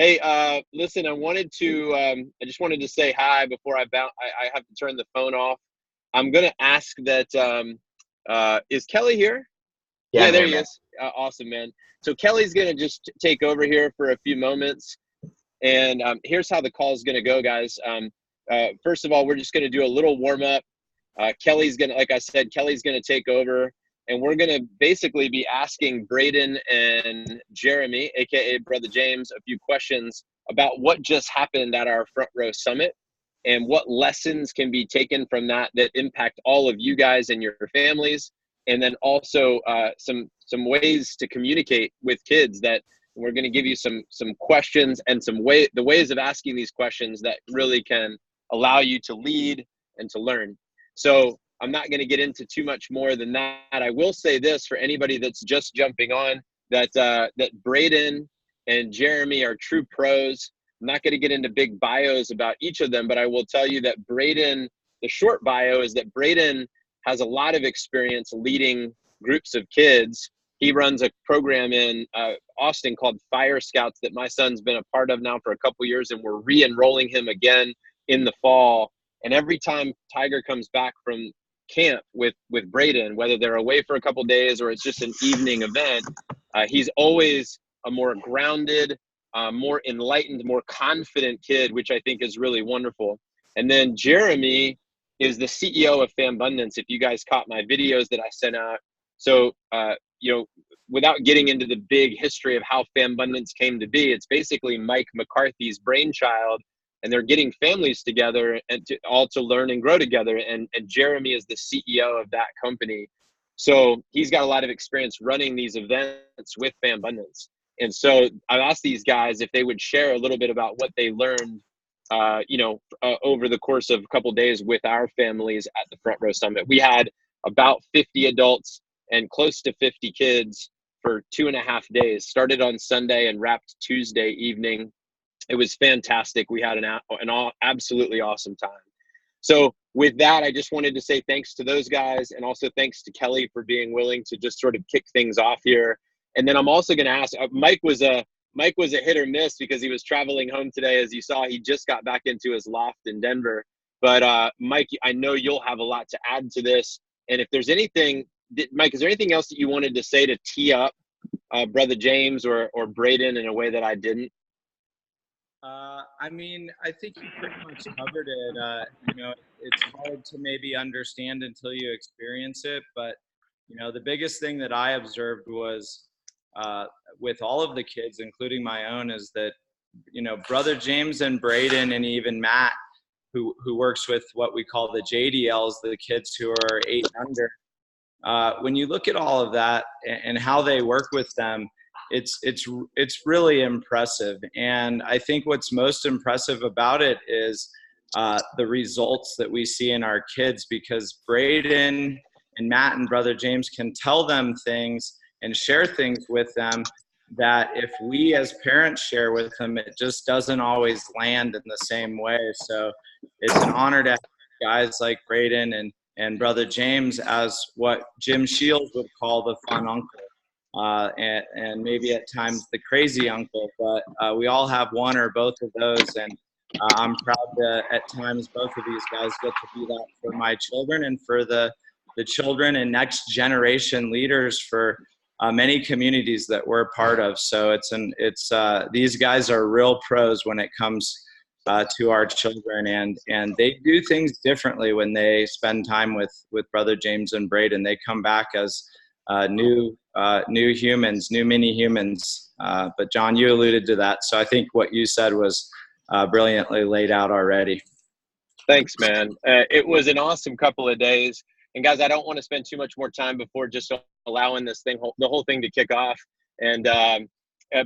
Hey, listen, I just wanted to say hi before I have to turn the phone off. I'm going to ask that, is Kelly here? Yeah, Yeah, I'm there here, he man. is. Awesome, man. So Kelly's going to just take over here for a few moments. And here's how the call is going to go, guys. First of all, we're just going to do a little warm up. Kelly's going to, like I said, Kelly's going to take over. And we're going to basically be asking Braden and Jeremy, aka Brother James, a few questions about what just happened at our Front Row Summit and what lessons can be taken from that that impact all of you guys and your families. And then also some ways to communicate with kids that we're going to give you some questions and the ways of asking these questions that really can allow you to lead and to learn. So I'm not going to get into too much more than that. I will say this for anybody that's just jumping on, that Braden and Jeremy are true pros. I'm not going to get into big bios about each of them, but I will tell you that the short bio is that Braden has a lot of experience leading groups of kids. He runs a program in Austin called Fire Scouts that my son's been a part of now for a couple years, and we're re-enrolling him again in the fall. And every time Tiger comes back from camp with Braden, whether they're away for a couple days or it's just an evening event, he's always a more grounded, more enlightened, more confident kid, which I think is really wonderful. And then Jeremy is the CEO of Fambundance. If you guys caught my videos that I sent out, so without getting into the big history of how Fambundance came to be, it's basically Mike McCarthy's brainchild, and they're getting families together and all to learn and grow together. And Jeremy is the CEO of that company. So he's got a lot of experience running these events with Fambundance. And so I asked these guys if they would share a little bit about what they learned, over the course of a couple of days with our families at the Front Row Summit. We had about 50 adults and close to 50 kids for 2.5 days. Started on Sunday and wrapped Tuesday evening. It was fantastic. We had an absolutely awesome time. So with that, I just wanted to say thanks to those guys, and also thanks to Kelly for being willing to just sort of kick things off here. And then I'm also going to ask, Mike was a hit or miss because he was traveling home today. As you saw, he just got back into his loft in Denver. But Mike, I know you'll have a lot to add to this. And if there's anything, Mike, is there anything else that you wanted to say to tee up Brother James or Braden in a way that I didn't? I think you pretty much covered it. It's hard to maybe understand until you experience it. But, the biggest thing that I observed was with all of the kids, including my own, is that, Brother James and Braden and even Matt, who works with what we call the JDLs, the kids who are 8 and under, when you look at all of that and how they work with them, it's really impressive. And I think what's most impressive about it is the results that we see in our kids, because Braden and Matt and Brother James can tell them things and share things with them that if we as parents share with them, it just doesn't always land in the same way. So it's an honor to have guys like Braden and Brother James as what Jim Shields would call the fun uncle. And maybe at times the crazy uncle, but we all have one or both of those. And I'm proud that at times both of these guys get to be that for my children and for the children and next generation leaders for many communities that we're part of. So these guys are real pros when it comes to our children, and they do things differently when they spend time with Brother James and Braden. They come back as new humans, new mini humans. But John, you alluded to that. So I think what you said was brilliantly laid out already. Thanks, man. It was an awesome couple of days. And guys, I don't want to spend too much more time before just allowing the whole thing to kick off. And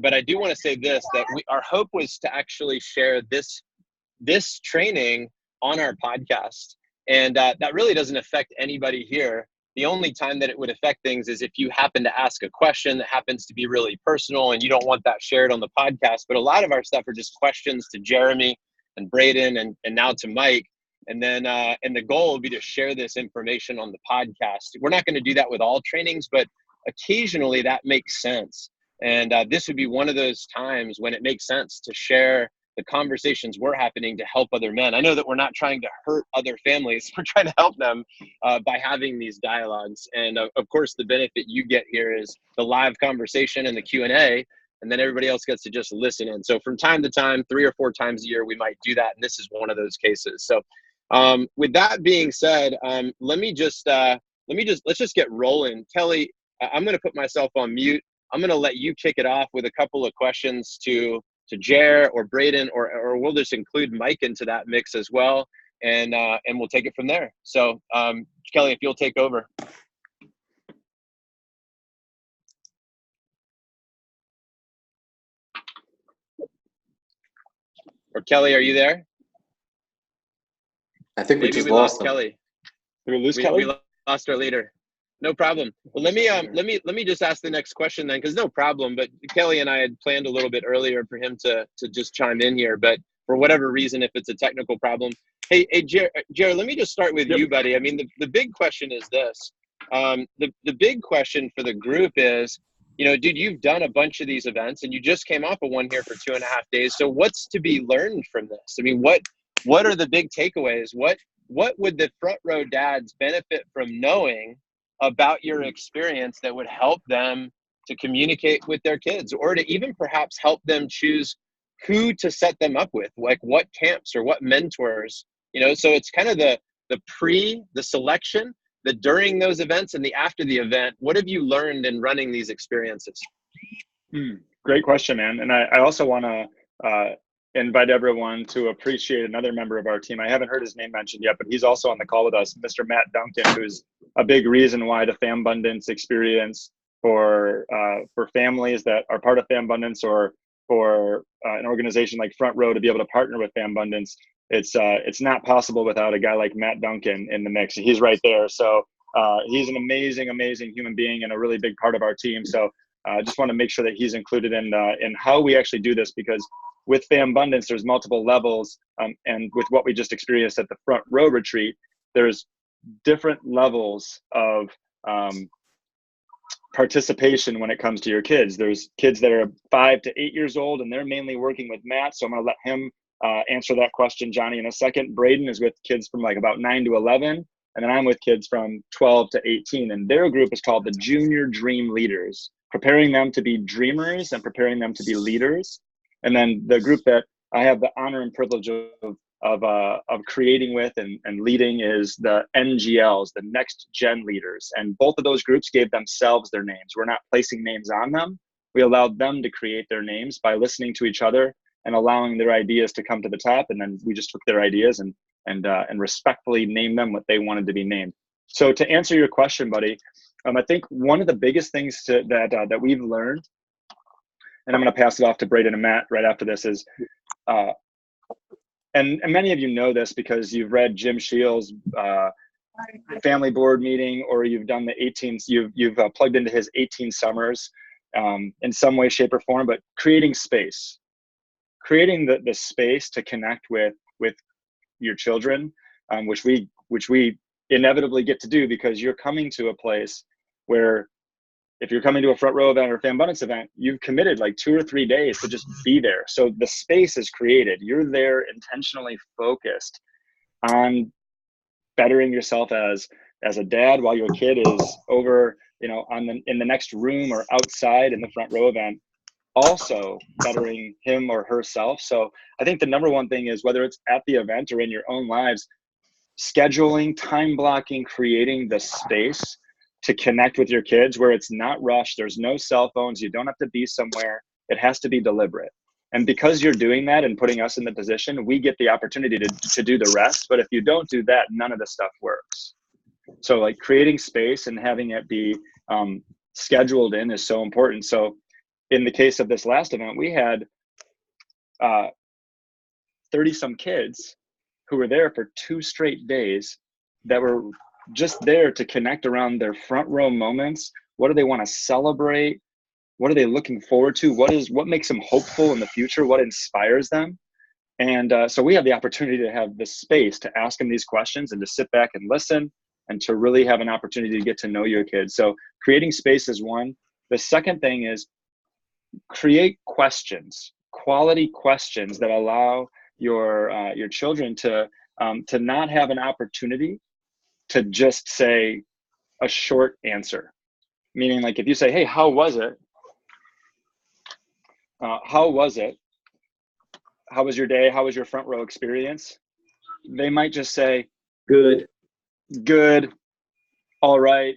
but I do want to say this: that our hope was to actually share this training on our podcast, and that really doesn't affect anybody here. The only time that it would affect things is if you happen to ask a question that happens to be really personal and you don't want that shared on the podcast. But a lot of our stuff are just questions to Jeremy and Braden and now to Mike. And then and the goal will be to share this information on the podcast. We're not going to do that with all trainings, but occasionally that makes sense. And this would be one of those times when it makes sense to share the conversations we're happening to help other men. I know that we're not trying to hurt other families. We're trying to help them by having these dialogues. And of course, the benefit you get here is the live conversation and the Q&A, and then everybody else gets to just listen in. So from time to time, 3 or 4 times a year, we might do that. And this is one of those cases. So with that being said, let's just get rolling. Kelly, I'm going to put myself on mute. I'm going to let you kick it off with a couple of questions to Jer or Braden, or we'll just include Mike into that mix as well, and we'll take it from there. So, Kelly, if you'll take over. Or Kelly, are you there? I think Maybe we just lost lost Kelly. Did we lose Kelly? We lost our leader. No problem. Well, let me just ask the next question then, because no problem. But Kelly and I had planned a little bit earlier for him to just chime in here, but for whatever reason, if it's a technical problem, hey, Jared, let me just start with you, buddy. I mean, the big question is this. The big question for the group is, dude, you've done a bunch of these events, and you just came off of one here for 2.5 days. So what's to be learned from this? I mean, what are the big takeaways? What would the front row dads benefit from knowing about your experience that would help them to communicate with their kids, or to even perhaps help them choose who to set them up with, like what camps or what mentors, so it's kind of the selection, the during those events, and the after the event. What have you learned in running these experiences? Great question, man. And I also want to invite everyone to appreciate another member of our team. I haven't heard his name mentioned yet, but he's also on the call with us, Mr. Matt Duncan, who's a big reason why the Fambundance experience for families that are part of Fambundance, or for an organization like Front Row to be able to partner with Fambundance, it's not possible without a guy like Matt Duncan in the mix. He's right there. So he's an amazing human being and a really big part of our team. So I just want to make sure that he's included in how we actually do this, because with Fambundance, there's multiple levels, and with what we just experienced at the Front Row retreat, there's different levels of participation when it comes to your kids. There's kids that are 5 to 8 years old, and they're mainly working with Matt, so I'm going to let him answer that question, Johnny, in a second. Braden is with kids from like about 9 to 11, and then I'm with kids from 12 to 18, and their group is called the Junior Dream Leaders, preparing them to be dreamers and preparing them to be leaders. And then the group that I have the honor and privilege of creating with and leading is the NGLs, the Next Gen Leaders. And both of those groups gave themselves their names. We're not placing names on them. We allowed them to create their names by listening to each other and allowing their ideas to come to the top. And then we just took their ideas and respectfully named them what they wanted to be named. So to answer your question, buddy, I think one of the biggest things that we've learned, and I'm going to pass it off to Braden and Matt right after this, is, and many of you know this because you've read Jim Shields' family board meeting, or you've done the 18, you've plugged into his 18 summers in some way, shape, or form, but creating space, creating the space to connect with your children, which we inevitably get to do, because you're coming to a place where, if you're coming to a Front Row event or a Fambundance event, you've committed like 2 or 3 days to just be there. So the space is created. You're there intentionally focused on bettering yourself as a dad, while your kid is over, in the next room or outside in the Front Row event, also bettering him or herself. So I think the number one thing is, whether it's at the event or in your own lives, scheduling, time blocking, creating the space to connect with your kids where it's not rushed. There's no cell phones. You don't have to be somewhere. It has to be deliberate. And because you're doing that and putting us in the position, we get the opportunity to do the rest. But if you don't do that, none of the stuff works. So like creating space and having it be scheduled in is so important. So in the case of this last event, we had 30 some kids who were there for 2 straight days that were just there to connect around their front row moments. What do they want to celebrate? What are they looking forward to? What makes them hopeful in the future? What inspires them? And so we have the opportunity to have the space to ask them these questions and to sit back and listen and to really have an opportunity to get to know your kids. So creating space is one. The second thing is create questions, quality questions that allow your children to not have an opportunity to just say a short answer. Meaning, like, if you say, hey, how was it? How was it? How was your day? How was your front row experience? They might just say, Good. good, all right,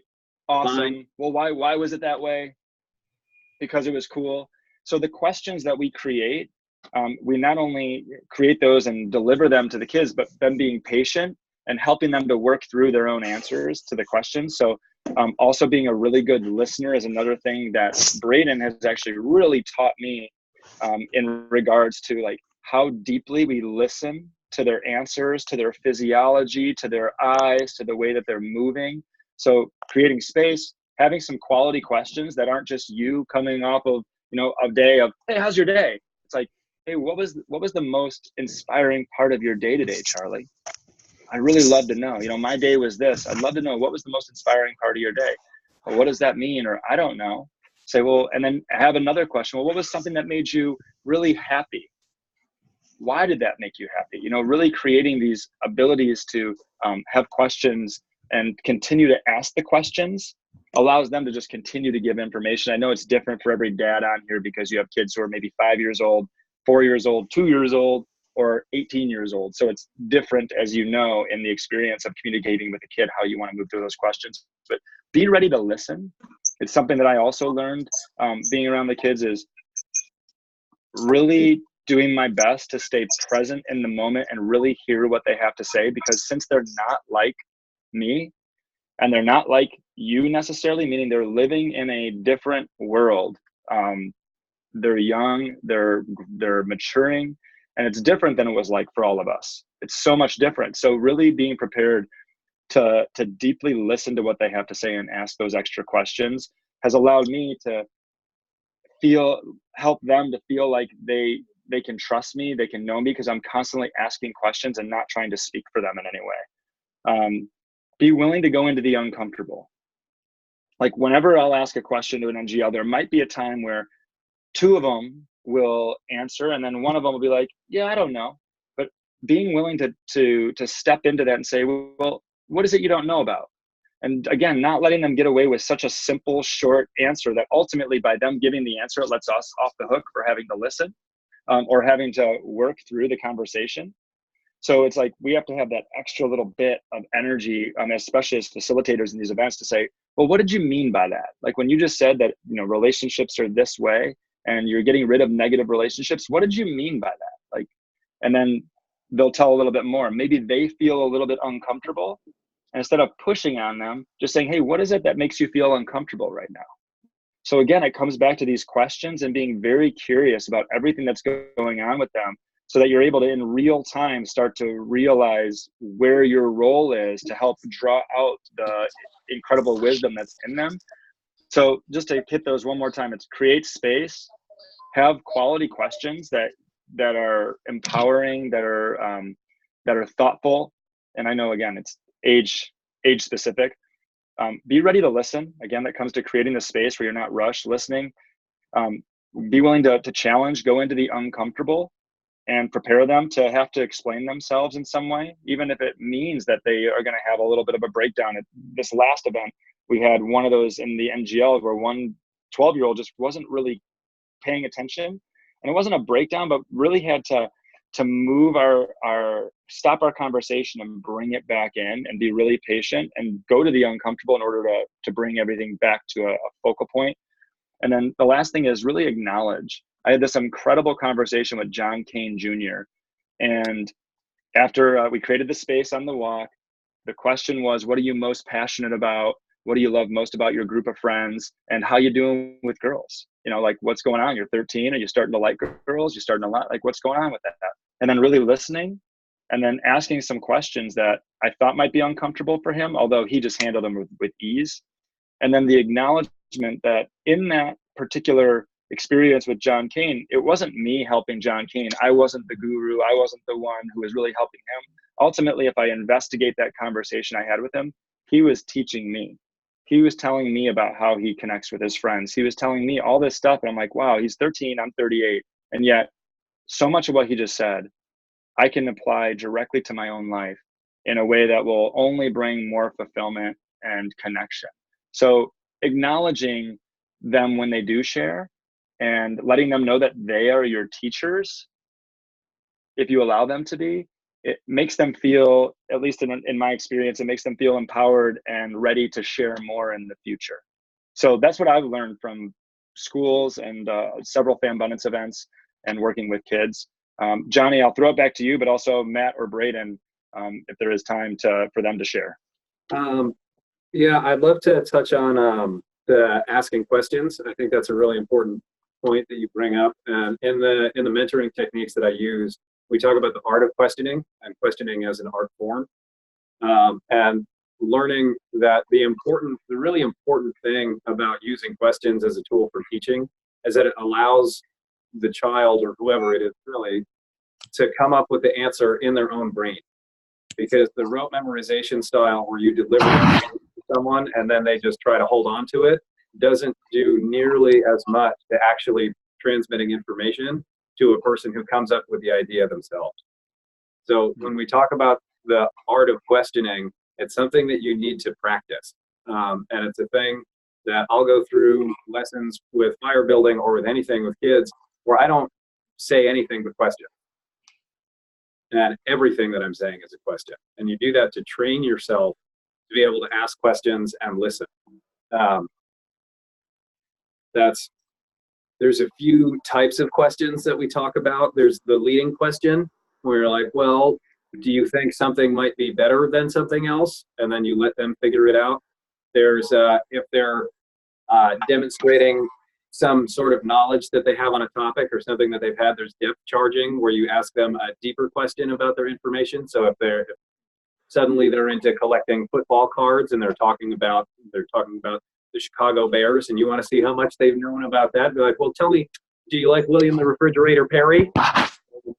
awesome. Fine. Well, why was it that way? Because it was cool. So the questions that we create, we not only create those and deliver them to the kids, but them being patient and helping them to work through their own answers to the questions. So also being a really good listener is another thing that Braden has actually really taught me in regards to like how deeply we listen to their answers, to their physiology, to their eyes, to the way that they're moving. So creating space, having some quality questions that aren't just you coming off of, you know, a day of, hey, how's your day? It's like, hey, what was the most inspiring part of your day today, Charlie? I'd really love to know. You know, my day was this. I'd love to know what was the most inspiring part of your day. Well, what does that mean? Or I don't know. Say, well, and then have another question. Well, what was something that made you really happy? Why did that make you happy? You know, really creating these abilities to have questions and continue to ask the questions allows them to just continue to give information. I know it's different for every dad on here because you have kids who are maybe 5 years old, 4 years old, 2 years old, or 18 years old. So it's different, as you know, in the experience of communicating with a kid, how you want to move through those questions. But be ready to listen. It's something that I also learned being around the kids is really doing my best to stay present in the moment and really hear what they have to say, because since they're not like me and they're not like you necessarily, meaning they're living in a different world. They're young, they're maturing, and it's different than it was like for all of us. It's so much different. So really being prepared to deeply listen to what they have to say and ask those extra questions has allowed me to help them to feel like they can trust me, they can know me, because I'm constantly asking questions and not trying to speak for them in any way. Be willing to go into the uncomfortable. Like whenever I'll ask a question to an NGL, there might be a time where two of them will answer and then one of them will be like, yeah, I don't know. But being willing to step into that and say, well, what is it you don't know about? And again, not letting them get away with such a simple, short answer that ultimately by them giving the answer, it lets us off the hook for having to listen or having to work through the conversation. So it's like we have to have that extra little bit of energy, especially as facilitators in these events, to say, well, what did you mean by that? Like when you just said that, you know, relationships are this way and you're getting rid of negative relationships, what did you mean by that? Like, and then they'll tell a little bit more. Maybe they feel a little bit uncomfortable. And instead of pushing on them, just saying, hey, what is it that makes you feel uncomfortable right now? So again, it comes back to these questions and being very curious about everything that's going on with them, so that you're able to in real time start to realize where your role is to help draw out the incredible wisdom that's in them. So just to hit those one more time, it's create space, have quality questions that are empowering, that are thoughtful. And I know, again, it's age specific. Be ready to listen. Again, that comes to creating the space where you're not rushed, listening. Be willing to challenge, go into the uncomfortable, and prepare them to have to explain themselves in some way, even if it means that they are going to have a little bit of a breakdown. At this last event, we had one of those in the NGL where one 12-year-old just wasn't really paying attention. And it wasn't a breakdown, but really had to move stop our conversation and bring it back in and be really patient and go to the uncomfortable in order to bring everything back to a focal point. And then the last thing is really acknowledge. I had this incredible conversation with John Kane Jr. And after we created the space on the walk, the question was, what are you most passionate about? What do you love most about your group of friends? And how you doing with girls? You know, like what's going on? You're 13. Are you starting to like girls? You're starting to like, what's going on with that? And then really listening and then asking some questions that I thought might be uncomfortable for him, although he just handled them with ease. And then the acknowledgement that in that particular experience with John Kane, it wasn't me helping John Kane. I wasn't the guru. I wasn't the one who was really helping him. Ultimately, if I investigate that conversation I had with him, he was teaching me. he was telling me about how he connects with his friends. He was telling me all this stuff. And I'm like, wow, he's 13, I'm 38. And yet so much of what he just said, I can apply directly to my own life in a way that will only bring more fulfillment and connection. So acknowledging them when they do share and letting them know that they are your teachers, if you allow them to be, it makes them feel, at least in my experience, it makes them feel empowered and ready to share more in the future. So that's what I've learned from schools and several Fan Abundance events and working with kids. Johnny, I'll throw it back to you, but also Matt or Braden, if there is time for them to share. Yeah, I'd love to touch on the asking questions. I think that's a really important point that you bring up. And in the mentoring techniques that I use, we talk about the art of questioning and questioning as an art form, and learning that the really important thing about using questions as a tool for teaching is that it allows the child or whoever it is really to come up with the answer in their own brain. Because the rote memorization style where you deliver it to someone and then they just try to hold on to it doesn't do nearly as much to actually transmitting information to a person who comes up with the idea themselves. So when we talk about the art of questioning, it's something that you need to practice. And it's a thing that I'll go through lessons with fire building or with anything with kids where I don't say anything but question. And everything that I'm saying is a question. And you do that to train yourself to be able to ask questions and listen. There's a few types of questions that we talk about. There's the leading question where you're like, well, do you think something might be better than something else? And then you let them figure it out. There's if they're demonstrating some sort of knowledge that they have on a topic or something that they've had, there's depth charging where you ask them a deeper question about their information. So if suddenly they're into collecting football cards and they're talking about the Chicago Bears and you want to see how much they've known about that, they're like, well, tell me, do you like William the Refrigerator Perry?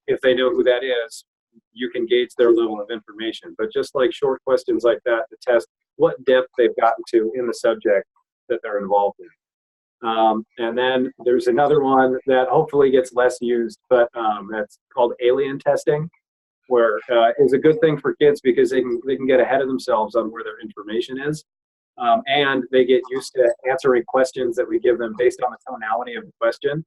If they know who that is, you can gauge their level of information. But just like short questions like that to test what depth they've gotten to in the subject that they're involved in. And then there's another one that hopefully gets less used, but that's called alien testing, where is a good thing for kids because they can get ahead of themselves on where their information is. And they get used to answering questions that we give them based on the tonality of the question.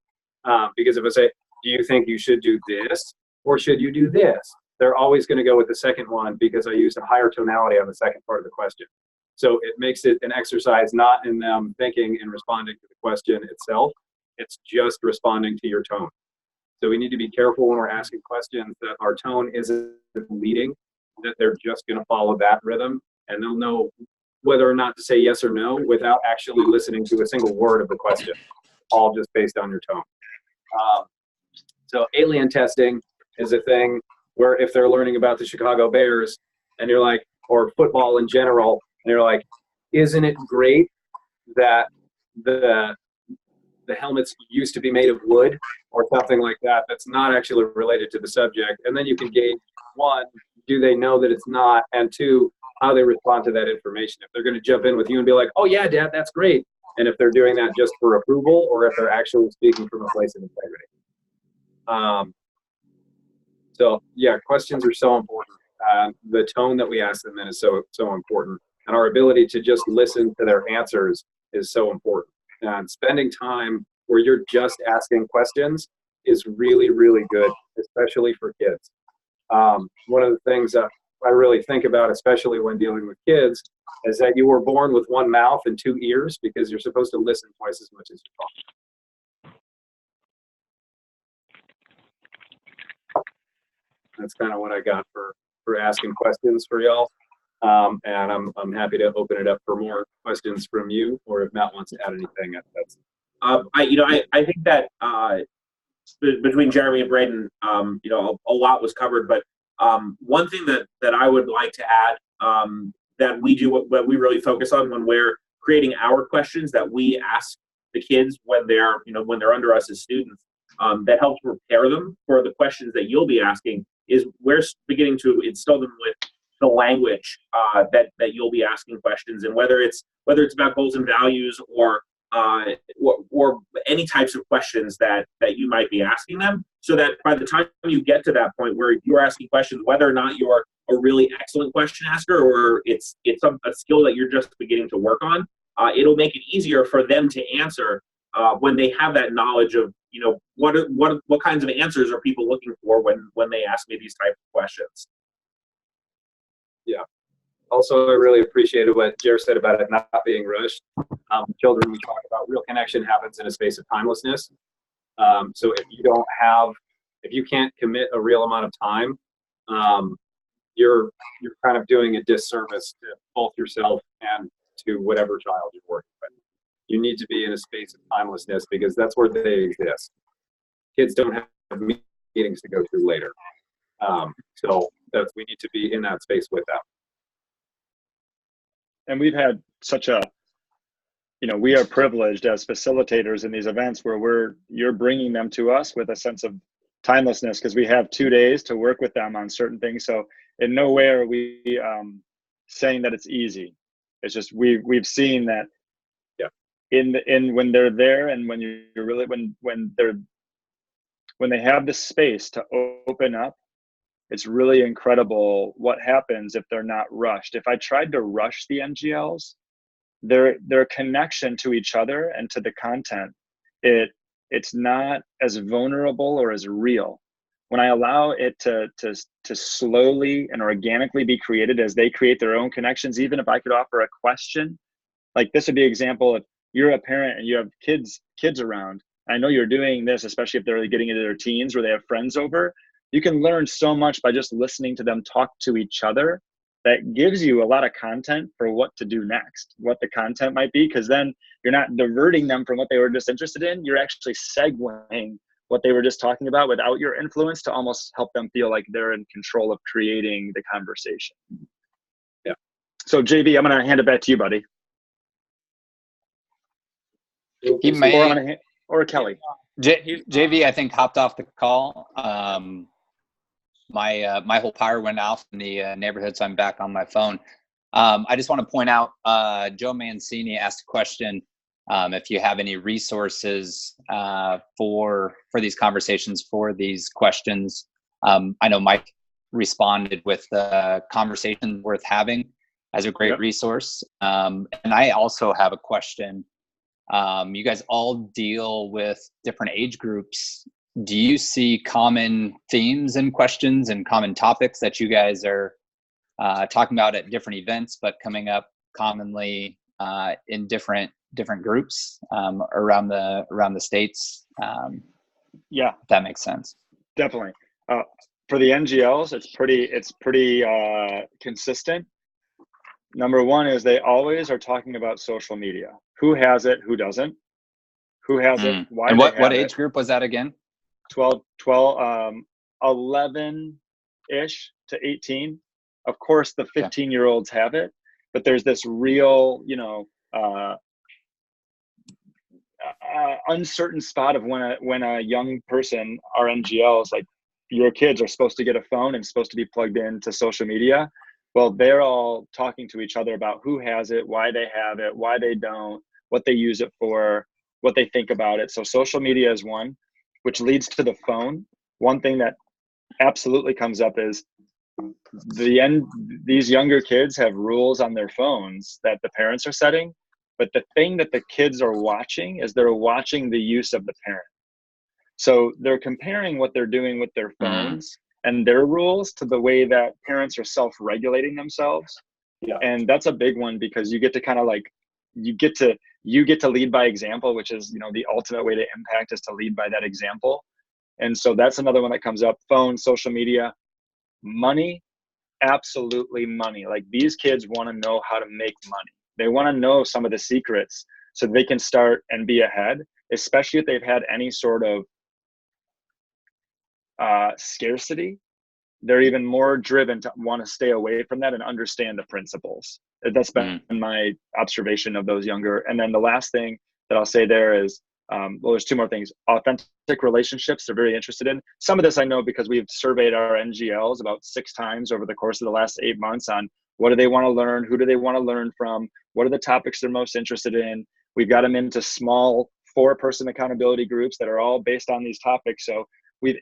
Because if I say, do you think you should do this or should you do this? They're always going to go with the second one because I used a higher tonality on the second part of the question. So it makes it an exercise not in them thinking and responding to the question itself. It's just responding to your tone. So we need to be careful when we're asking questions that our tone isn't leading, that they're just going to follow that rhythm and they'll know whether or not to say yes or no without actually listening to a single word of the question, all just based on your tone. So alien testing is a thing where if they're learning about the Chicago Bears and you're like, or football in general, and you're like, isn't it great that the helmets used to be made of wood or something like that that's not actually related to the subject? And then you can gauge, one, do they know that it's not? And two, how they respond to that information. If they're going to jump in with you and be like, oh yeah, Dad, that's great. And if they're doing that just for approval or if they're actually speaking from a place of integrity. So yeah, questions are so important. The tone that we ask them in is so important. And our ability to just listen to their answers is so important. And spending time where you're just asking questions is really, really good, especially for kids. One of the things that I really think about, especially when dealing with kids, is that you were born with one mouth and two ears because you're supposed to listen twice as much as you talk. That's kind of what I got for asking questions for y'all. And I'm happy to open it up for more questions from you, or if Matt wants to add anything. I think that between Jeremy and Braden, a lot was covered. But one thing that I would like to add that we do, what we really focus on when we're creating our questions that we ask the kids when they're under us as students, that helps prepare them for the questions that you'll be asking, is we're beginning to instill them with the language that you'll be asking questions, and whether it's about goals and values or any types of questions that you might be asking them, so that by the time you get to that point where you're asking questions, whether or not you're a really excellent question asker or it's a skill that you're just beginning to work on, it'll make it easier for them to answer when they have that knowledge of, what kinds of answers are people looking for when they ask me these types of questions. Yeah. Also, I really appreciated what Jer said about it not being rushed. Children, we talk about real connection happens in a space of timelessness. So if you can't commit a real amount of time, you're kind of doing a disservice to both yourself and to whatever child you're working with. You need to be in a space of timelessness because that's where they exist. Kids don't have meetings to go through later. So we need to be in that space with them. And we've had such a, we are privileged as facilitators in these events where you're bringing them to us with a sense of timelessness because we have 2 days to work with them on certain things. So in no way are we saying that it's easy. It's just we've seen that in when they're there and when you're really when they have the space to open up, it's really incredible what happens if they're not rushed. If I tried to rush the NGLs, their connection to each other and to the content, it's not as vulnerable or as real. When I allow it to slowly and organically be created as they create their own connections, even if I could offer a question, like this would be an example. If you're a parent and you have kids around, I know you're doing this, especially if they're really getting into their teens where they have friends over, you can learn so much by just listening to them talk to each other. That gives you a lot of content for what to do next, what the content might be, because then you're not diverting them from what they were just interested in. You're actually segueing what they were just talking about without your influence to almost help them feel like they're in control of creating the conversation. Yeah. So JB, I'm going to hand it back to you, buddy. He may, or Kelly. JV, I think, hopped off the call. My whole power went out in the neighborhood, so I'm back on my phone. I just want to point out, Joe Mancini asked a question, if you have any resources for these conversations, for these questions. I know Mike responded with the Conversation Worth Having as a great resource. And I also have a question. You guys all deal with different age groups. Do you see common themes and questions and common topics that you guys are talking about at different events, but coming up commonly in different groups around the states? Yeah, if that makes sense. Definitely. For the NGLs, it's pretty consistent. Number one is they always are talking about social media. Who has it? Who doesn't? Who has it? Why? And what age group was that again? 11-ish to 18. Of course, the 15-year-olds have it, but there's this real, uncertain spot of when a young person, our NGLs, like your kids are supposed to get a phone and supposed to be plugged into social media. Well, they're all talking to each other about who has it, why they have it, why they don't, what they use it for, what they think about it. So social media is one, which leads to the phone. One thing that absolutely comes up is these younger kids have rules on their phones that the parents are setting. But the thing that the kids are watching is they're watching the use of the parent. So they're comparing what they're doing with their phones and their rules to the way that parents are self-regulating themselves. Yeah. And that's a big one because you get to kind of like, you get to lead by example, which is, the ultimate way to impact is to lead by that example. And so that's another one that comes up. Phone, social media, money, absolutely money. Like these kids want to know how to make money. They want to know some of the secrets so they can start and be ahead, especially if they've had any sort of scarcity. They're even more driven to want to stay away from that and understand the principles. That's been my observation of those younger. And then the last thing that I'll say there is Well, there's two more things. Authentic relationships they're very interested in. Some of this I know because we've surveyed our NGLs about 6 times over the course of the last 8 months on what do they want to learn, who do they want to learn from, what are the topics they're most interested in. We've got them into small 4-person accountability groups that are all based on these topics. So we've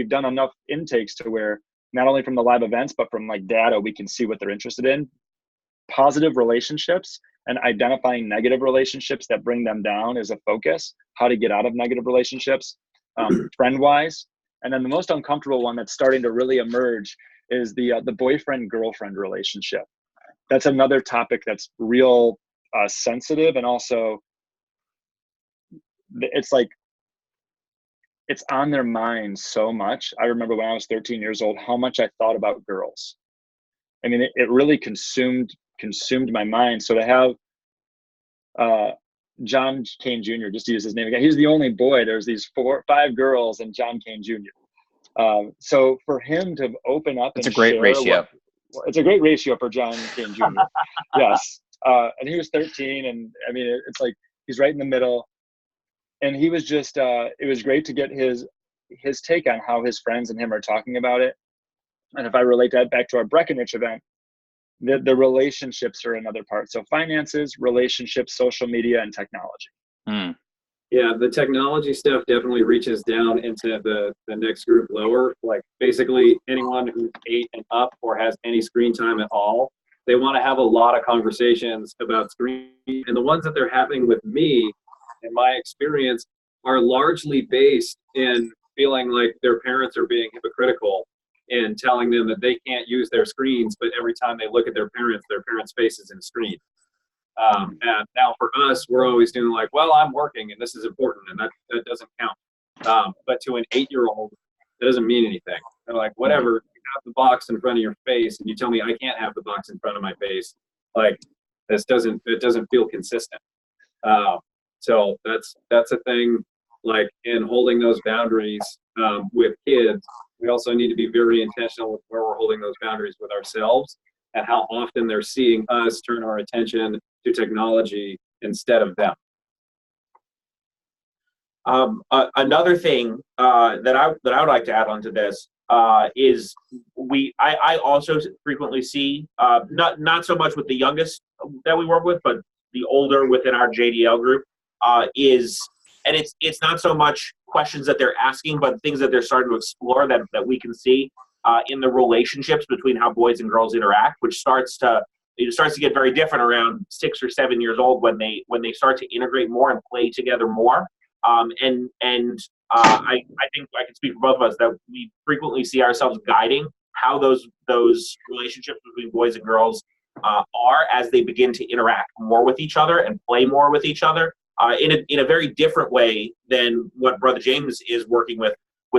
done enough intakes to where not only from the live events, but from like data, we can see what they're interested in. Positive relationships and identifying negative relationships that bring them down is a focus. How to get out of negative relationships, friend-wise. And then the most uncomfortable one that's starting to really emerge is the boyfriend-girlfriend relationship. That's another topic that's real sensitive, and also it's like it's on their mind so much. I remember when I was 13 years old, how much I thought about girls. I mean, it really consumed my mind. So to have John Kane Jr., just to use his name again, he's the only boy. There's these 4 or 5 girls and John Kane Jr. So for him to open up, it's a great ratio. It's a great ratio for John Kane Jr. Yes. And he was 13, and I mean, it's like he's right in the middle. And he was just, it was great to get his take on how his friends and him are talking about it. And if I relate that back to our Breckenridge event, the relationships are another part. So finances, relationships, social media, and technology. Yeah, the technology stuff definitely reaches down into the next group lower. Like basically anyone who's 8 and up or has any screen time at all, they want to have a lot of conversations about screen. And the ones that they're having with me, in my experience, are largely based in feeling like their parents are being hypocritical and telling them that they can't use their screens, but every time they look at their parents' face is in screen. And now for us, we're always doing like, well, I'm working and this is important, and that doesn't count. But to an 8-year-old, that doesn't mean anything. They're like, whatever, you have the box in front of your face and you tell me I can't have the box in front of my face. Like it doesn't feel consistent. So that's a thing, like in holding those boundaries with kids. We also need to be very intentional with where we're holding those boundaries with ourselves and how often they're seeing us turn our attention to technology instead of them. Another thing that I would like to add onto this is I also frequently see not so much with the youngest that we work with, but the older within our JDL group and it's not so much questions that they're asking, but things that they're starting to explore that we can see in the relationships between how boys and girls interact, which starts to get very different around 6 or 7 years old when they start to integrate more and play together more. I think I can speak for both of us that we frequently see ourselves guiding how those relationships between boys and girls are as they begin to interact more with each other and play more with each other in a very different way than what Brother James is working with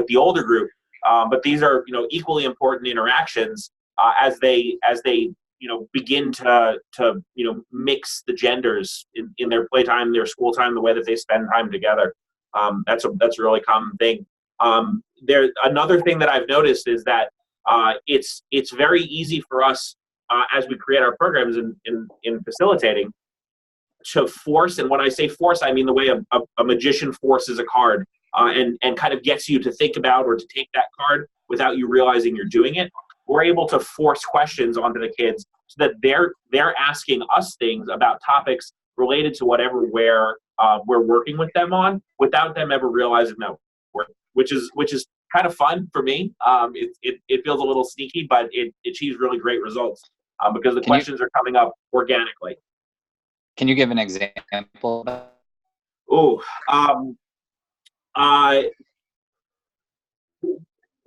the older group. But these are equally important interactions as they begin to mix the genders in their playtime, their school time, the way that they spend time together. That's a really common thing. Another thing that I've noticed is that it's very easy for us as we create our programs in facilitating to force, and when I say force, I mean the way a magician forces a card and kind of gets you to think about or to take that card without you realizing you're doing it. We're able to force questions onto the kids so that they're asking us things about topics related to whatever we're working with them on without them ever realizing that which is kind of fun for me. It feels a little sneaky, but it achieves really great results because the questions are coming up organically. Can you give an example of that? What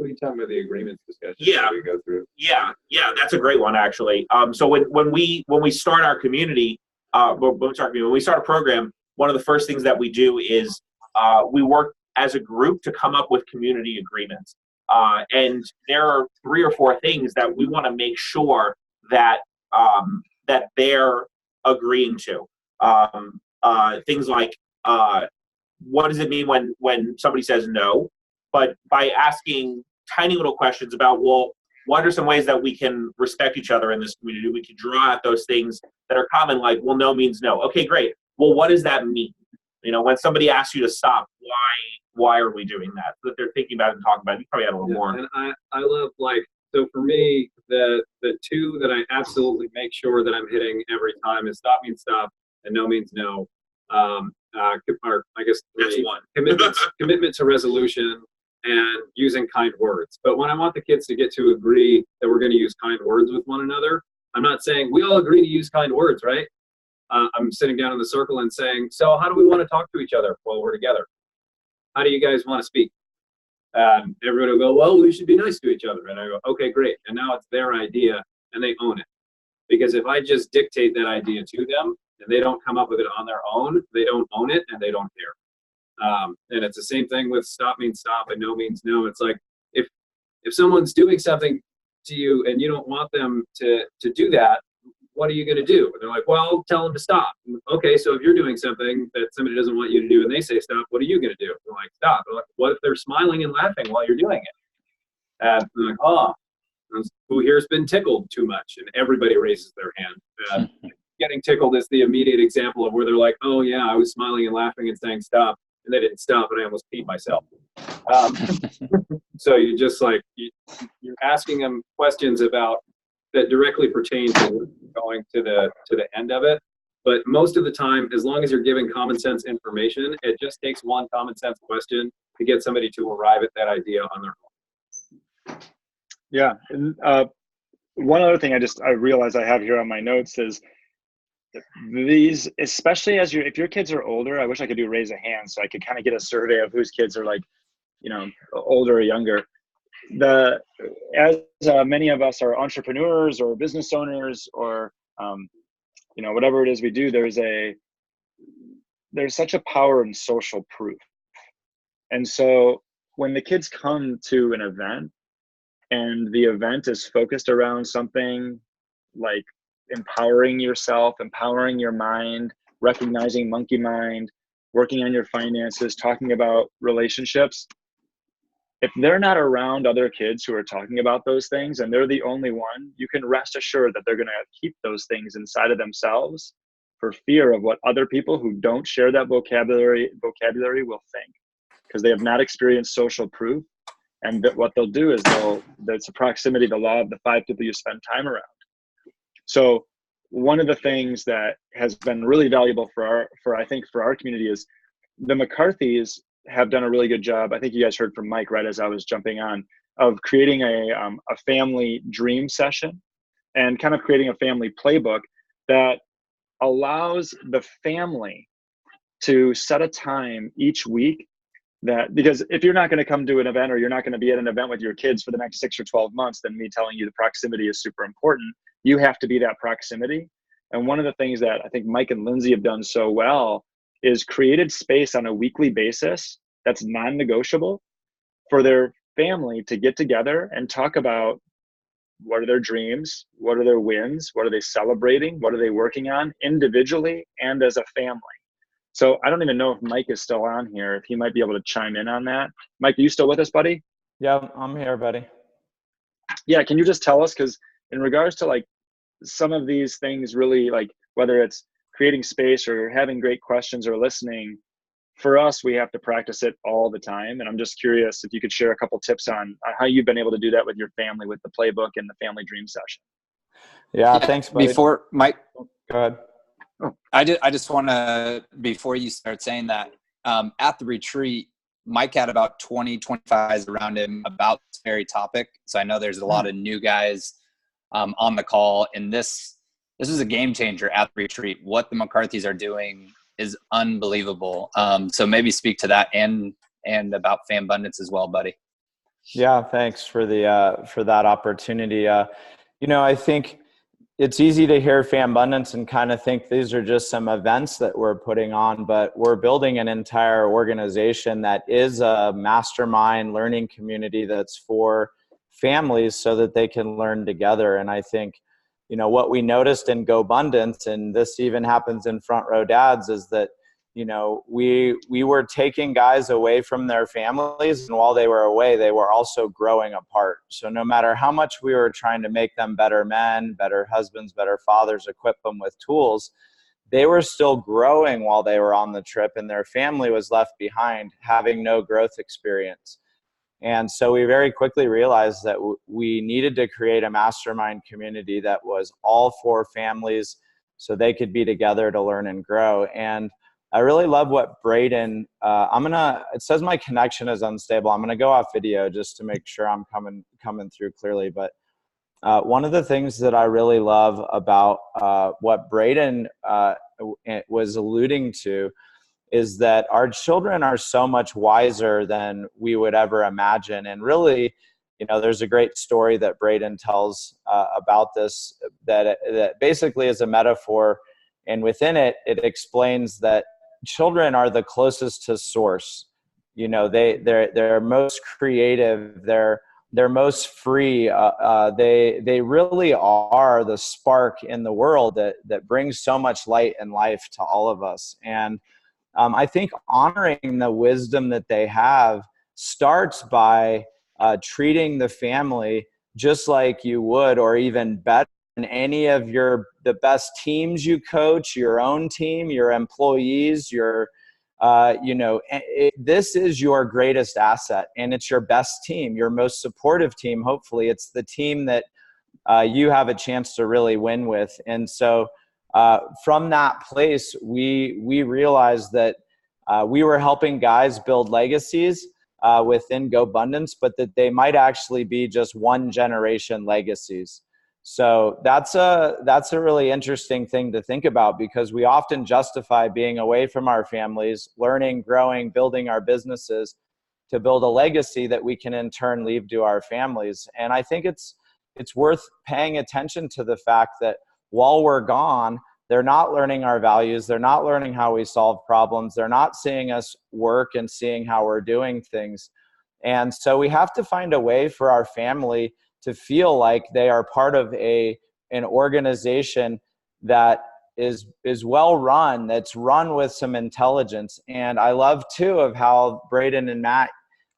are you talking about, the agreements discussion? Yeah, we go through. Yeah, that's a great one actually. So when we start our community, when we start a program, one of the first things that we do is we work as a group to come up with community agreements. And there are 3 or 4 things that we want to make sure that that they're agreeing to. Things like what does it mean when somebody says no? But by asking tiny little questions about, well, what are some ways that we can respect each other in this community? We can draw out those things that are common, like, well, no means no. Okay, great. Well, what does that mean? when somebody asks you to stop, why are we doing that? So that they're thinking about it and talking about it. You probably had a little more. And I love, like, so for me, the two that I absolutely make sure that I'm hitting every time is stop means stop and no means no. Or I guess That's one. Commitment to resolution and using kind words. But when I want the kids to get to agree that we're going to use kind words with one another, I'm not saying we all agree to use kind words, right? I'm sitting down in the circle and saying, so how do we want to talk to each other while we're together? How do you guys want to speak? Everybody will go, well, we should be nice to each other. And I go, okay, great. And now it's their idea and they own it. Because if I just dictate that idea to them and they don't come up with it on their own, they don't own it and they don't care. And it's the same thing with stop means stop and no means no. It's like, if someone's doing something to you and you don't want them to do that, what are you going to do? And they're like, well, tell them to stop. Okay, so if you're doing something that somebody doesn't want you to do and they say stop, what are you going to do? They're like, stop. They're like, what if they're smiling and laughing while you're doing it? They're like, oh, who here's been tickled too much? And everybody raises their hand. Getting tickled is the immediate example of where they're like, oh yeah, I was smiling and laughing and saying stop, and they didn't stop, and I almost peed myself. So you just like, you're asking them questions about that directly pertain to going to the end of it. But most of the time, as long as you're giving common sense information, it just takes one common sense question to get somebody to arrive at that idea on their own. Yeah. And one other thing I realize I have here on my notes is these, especially if your kids are older, I wish I could do raise a hand so I could kind of get a survey of whose kids are like, older or younger. As many of us are entrepreneurs or business owners or whatever it is we do, there's such a power in social proof. And so when the kids come to an event and the event is focused around something like empowering yourself, empowering your mind, recognizing monkey mind, working on your finances, talking about relationships, if they're not around other kids who are talking about those things and they're the only one, you can rest assured that they're going to keep those things inside of themselves for fear of what other people who don't share that vocabulary will think, because they have not experienced social proof. And that what they'll do is it's a proximity, the law of the 5 people you spend time around. So one of the things that has been really valuable for our community is the McCarthys have done a really good job. I think you guys heard from Mike right as I was jumping on, of creating a family dream session and kind of creating a family playbook that allows the family to set a time each week because if you're not going to come to an event or you're not going to be at an event with your kids for the next 6 or 12 months, then me telling you the proximity is super important. You have to be that proximity. And one of the things that I think Mike and Lindsay have done so well is created space on a weekly basis that's non-negotiable for their family to get together and talk about what are their dreams, what are their wins, what are they celebrating, what are they working on individually and as a family. So I don't even know if Mike is still on here, if he might be able to chime in on that. Mike, are you still with us, buddy? Yeah, I'm here, buddy. Yeah, can you just tell us, because in regards to like some of these things, really, like whether it's creating space or having great questions or listening, for us, we have to practice it all the time. And I'm just curious if you could share a couple tips on how you've been able to do that with your family, with the playbook and the family dream session. Yeah, thanks, buddy. Before Mike, go ahead. Oh. I just want to, before you start saying that, at the retreat, Mike had about 20, 25 guys around him about this very topic. So I know there's a lot of new guys on the call, and this is a game changer at the retreat. What the McCarthys are doing is unbelievable. So maybe speak to that and about Fambundance as well, buddy. Yeah, thanks for that opportunity. I think it's easy to hear Fambundance and kind of think these are just some events that we're putting on, but we're building an entire organization that is a mastermind learning community that's for families so that they can learn together. And I think, what we noticed in GoBundance, and this even happens in Front Row Dads, is that, we were taking guys away from their families, and while they were away, they were also growing apart. So no matter how much we were trying to make them better men, better husbands, better fathers, equip them with tools, they were still growing while they were on the trip, and their family was left behind having no growth experience. And so we very quickly realized that we needed to create a mastermind community that was all for families so they could be together to learn and grow. And I really love what Braden, it says my connection is unstable. I'm going to go off video just to make sure I'm coming through clearly. But one of the things that I really love about what Braden was alluding to is that our children are so much wiser than we would ever imagine. And really, there's a great story that Braden tells about this that basically is a metaphor. And within it, it explains that children are the closest to source. They're most creative. They're most free. They really are the spark in the world that brings so much light and life to all of us. And I think honoring the wisdom that they have starts by treating the family just like you would, or even better than any of the best teams you coach, your own team, your employees, this is your greatest asset, and it's your best team, your most supportive team. Hopefully, it's the team that you have a chance to really win with. And so from that place, we realized that we were helping guys build legacies within GoBundance, but that they might actually be just one generation legacies. So that's a really interesting thing to think about, because we often justify being away from our families, learning, growing, building our businesses to build a legacy that we can in turn leave to our families. And I think it's worth paying attention to the fact that while we're gone, they're not learning our values. They're not learning how we solve problems. They're not seeing us work and seeing how we're doing things. And so we have to find a way for our family to feel like they are part of an organization that is well run, that's run with some intelligence. And I love too of how Braden and Matt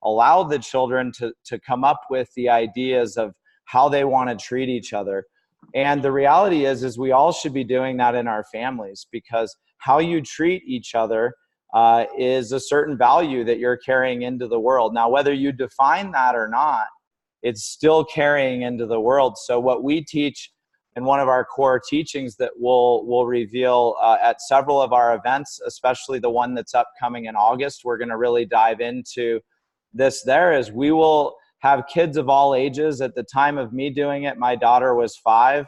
allow the children to come up with the ideas of how they want to treat each other. And the reality is we all should be doing that in our families, because how you treat each other is a certain value that you're carrying into the world. Now, whether you define that or not, it's still carrying into the world. So what we teach in one of our core teachings that we'll reveal at several of our events, especially the one that's upcoming in August, we're going to really dive into this there, is we will have kids of all ages. At the time of me doing it, my daughter was 5,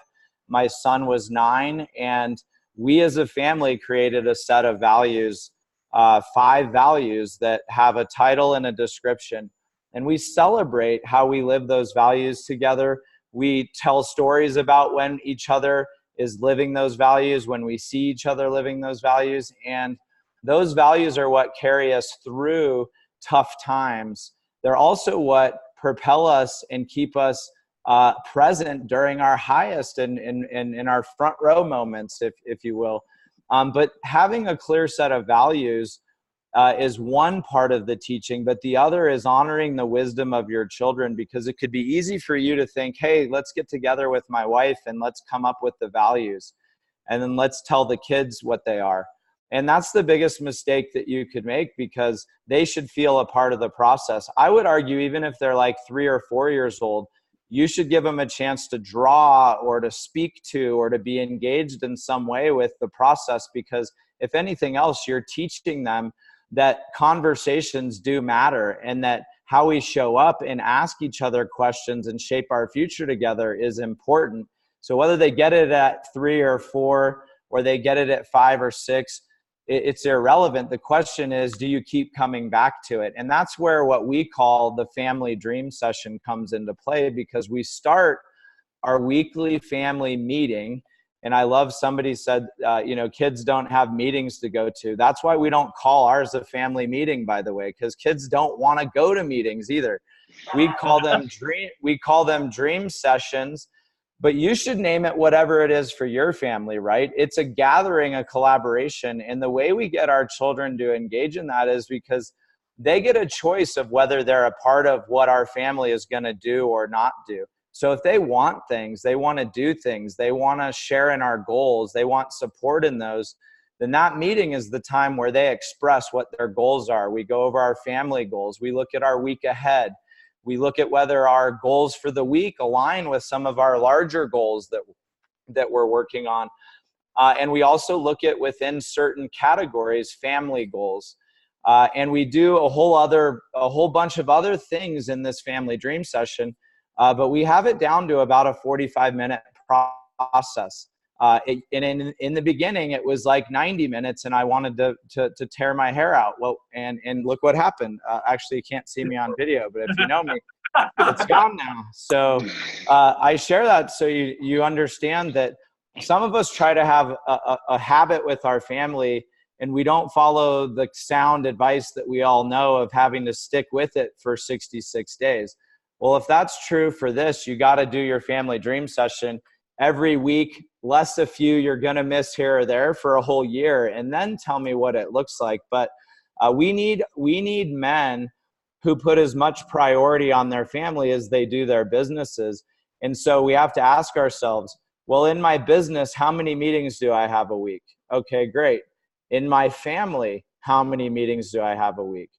my son was 9, and we as a family created a set of values, 5 values that have a title and a description. And we celebrate how we live those values together. We tell stories about when each other is living those values, when we see each other living those values. And those values are what carry us through tough times. They're also what propel us and keep us present during our highest and in our front row moments, if you will. But having a clear set of values is one part of the teaching, but the other is honoring the wisdom of your children, because it could be easy for you to think, hey, let's get together with my wife and let's come up with the values, and then let's tell the kids what they are. And that's the biggest mistake that you could make, because they should feel a part of the process. I would argue, even if they're like 3 or 4 years old, you should give them a chance to draw or to speak to or to be engaged in some way with the process, because if anything else, you're teaching them that conversations do matter, and that how we show up and ask each other questions and shape our future together is important. So whether they get it at 3 or 4 or they get it at 5 or 6, it's irrelevant. The question is, do you keep coming back to it? And that's where what we call the family dream session comes into play, because we start our weekly family meeting. And I love, somebody said, kids don't have meetings to go to. That's why we don't call ours a family meeting, by the way, because kids don't want to go to meetings either. We call them dream sessions, but you should name it whatever it is for your family, right? It's a gathering, a collaboration. And the way we get our children to engage in that is because they get a choice of whether they're a part of what our family is going to do or not do. So if they want things, they want to do things, they want to share in our goals, they want support in those, then that meeting is the time where they express what their goals are. We go over our family goals. We look at our week ahead. We look at whether our goals for the week align with some of our larger goals that we're working on. And we also look at within certain categories, family goals. And we do a whole bunch of other things in this family dream session, but we have it down to about a 45-minute process. And in the beginning, it was like 90 minutes, and I wanted to tear my hair out. Well, and look what happened. Actually, you can't see me on video, but if you know me, it's gone now. So I share that so you understand that some of us try to have a habit with our family, and we don't follow the sound advice that we all know of having to stick with it for 66 days. Well, if that's true for this, you got to do your family dream session every week, less a few you're going to miss here or there for a whole year, and then tell me what it looks like. But we need men who put as much priority on their family as they do their businesses. And so we have to ask ourselves, well, in my business, how many meetings do I have a week? Okay, great. In my family, how many meetings do I have a week?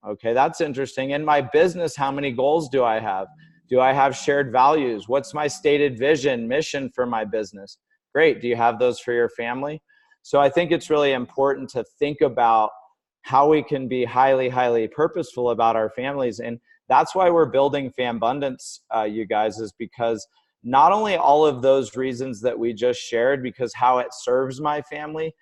Okay, that's interesting. In my business, how many goals do I have? Do I have shared values? What's my stated vision, mission for my business? Great. Do you have those for your family? So I think it's really important to think about how we can be highly, highly purposeful about our families. And that's why we're building Fambundance, you guys, is because not only all of those reasons that we just shared, because how it serves my family,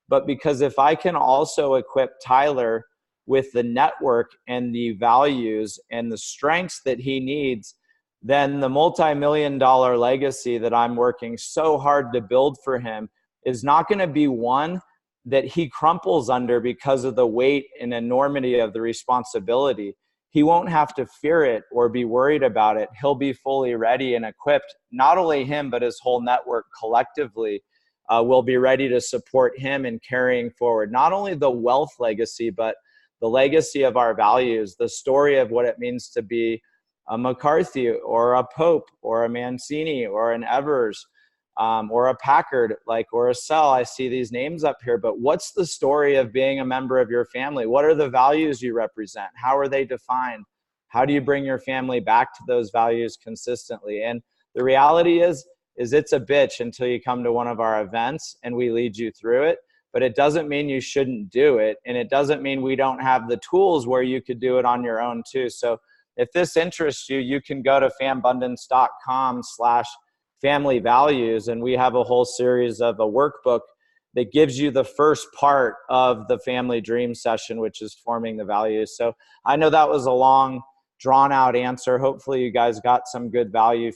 but because if I can also equip Tyler with the network and the values and the strengths that he needs, then the multi-million-dollar legacy that I'm working so hard to build for him is not going to be one that he crumples under because of the weight and enormity of the responsibility. He won't have to fear it or be worried about it. He'll be fully ready and equipped. Not only him, but his whole network collectively will be ready to support him in carrying forward not only the wealth legacy, but the legacy of our values, the story of what it means to be a McCarthy or a Pope or a Mancini or an Evers or a Packard, or a Sell. I see these names up here, but what's the story of being a member of your family? What are the values you represent? How are they defined? How do you bring your family back to those values consistently? And the reality is it's a bitch until you come to one of our events and we lead you through it. But it doesn't mean you shouldn't do it. And it doesn't mean we don't have the tools where you could do it on your own too. So if this interests you, you can go to fambundance.com/family values. And we have a whole series of a workbook that gives you the first part of the family dream session, which is forming the values. So I know that was a long, drawn out answer. Hopefully you guys got some good value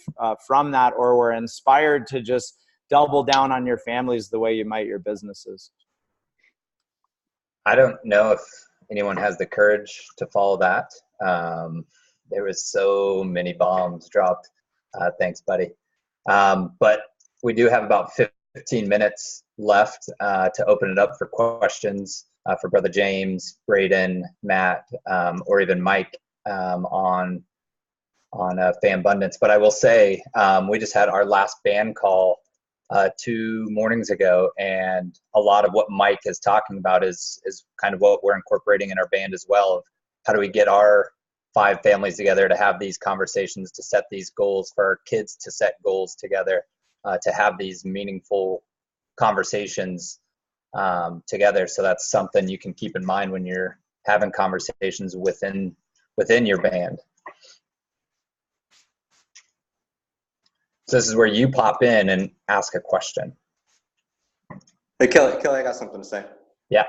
from that, or were inspired to just double down on your families the way you might your businesses. I don't know if anyone has the courage to follow that. There was so many bombs dropped. Thanks, buddy. But we do have about 15 minutes left to open it up for questions for Brother James, Braden, Matt, or even Mike on Fambundance. But I will say we just had our last band call 2 mornings ago, and a lot of what Mike is talking about is kind of what we're incorporating in our band as well. Of how do we get our 5 families together to have these conversations, to set these goals, for our kids to set goals together, to have these meaningful conversations together. So that's something you can keep in mind when you're having conversations within your band. So this is where you pop in and ask a question. Hey, Kelly, I got something to say. Yeah.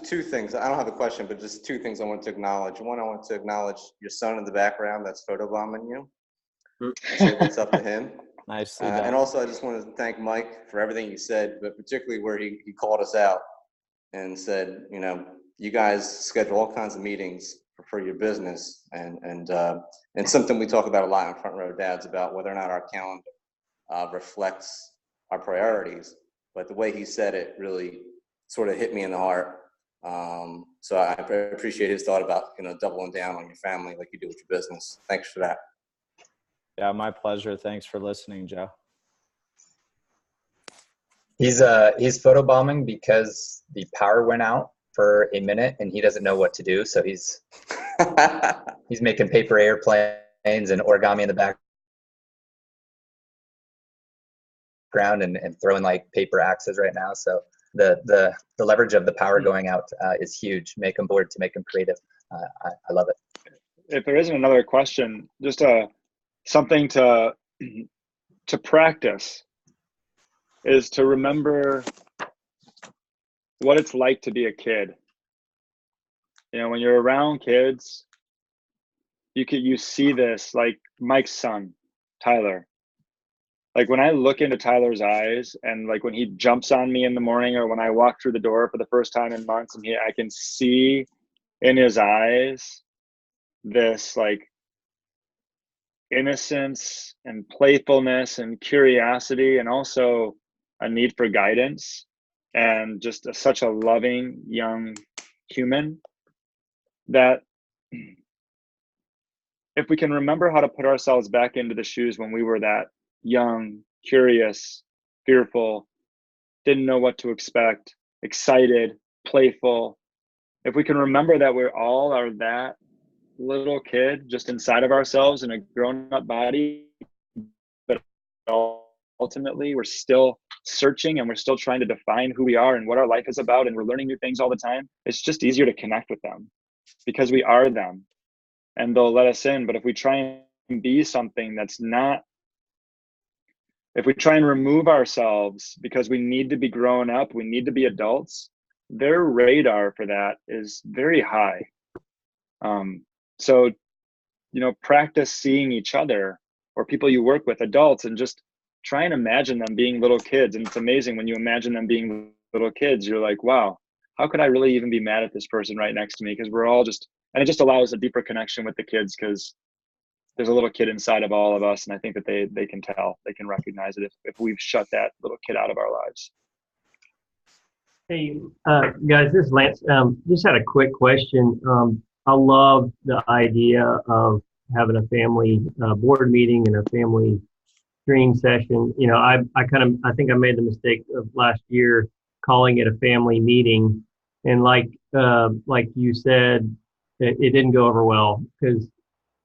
Two things. I don't have a question, but just 2 things I want to acknowledge. One, I want to acknowledge your son in the background that's photobombing you. Say what's up to him. Nice. And also, I just want to thank Mike for everything he said, but particularly where he called us out and said, you guys schedule all kinds of meetings for your business, and something we talk about a lot in Front Row Dads about whether or not our calendar reflects our priorities. But the way he said it really sort of hit me in the heart. So I appreciate his thought about doubling down on your family like you do with your business. Thanks for that. Yeah, my pleasure. Thanks for listening, Joe. He's photobombing because the power went out for a minute and he doesn't know what to do. So he's making paper airplanes and origami in the background and throwing like paper axes right now. So the leverage of the power going out is huge. Make him bored to make him creative. I love it. If there isn't another question, just something to practice is to remember what it's like to be a kid. You know, when you're around kids, you see this, like Mike's son, Tyler. Like when I look into Tyler's eyes and like when he jumps on me in the morning or when I walk through the door for the first time in months and I can see in his eyes this like innocence and playfulness and curiosity and also a need for guidance and just such a loving young human, that if we can remember how to put ourselves back into the shoes when we were that young, curious, fearful, didn't know what to expect, excited, playful, if we can remember that we all are that little kid just inside of ourselves in a grown-up body, but ultimately we're still searching and we're still trying to define who we are and what our life is about, and we're learning new things all the time, it's just easier to connect with them because we are them and they'll let us in. But if we try and be something that's not, if we try and remove ourselves because we need to be grown up, we need to be adults, their radar for that is very high. So, you know, practice seeing each other or people you work with, adults, and just try and imagine them being little kids. And it's amazing when you imagine them being little kids, you're like, wow, how could I really even be mad at this person right next to me? Because we're all just, and it just allows a deeper connection with the kids because there's a little kid inside of all of us. And I think that they can tell, they can recognize it if we've shut that little kid out of our lives. Hey, guys, this is Lance. Just had a quick question. I love the idea of having a family board meeting and a family dream session. You know, I think I made the mistake of last year calling it a family meeting, and like you said, it didn't go over well because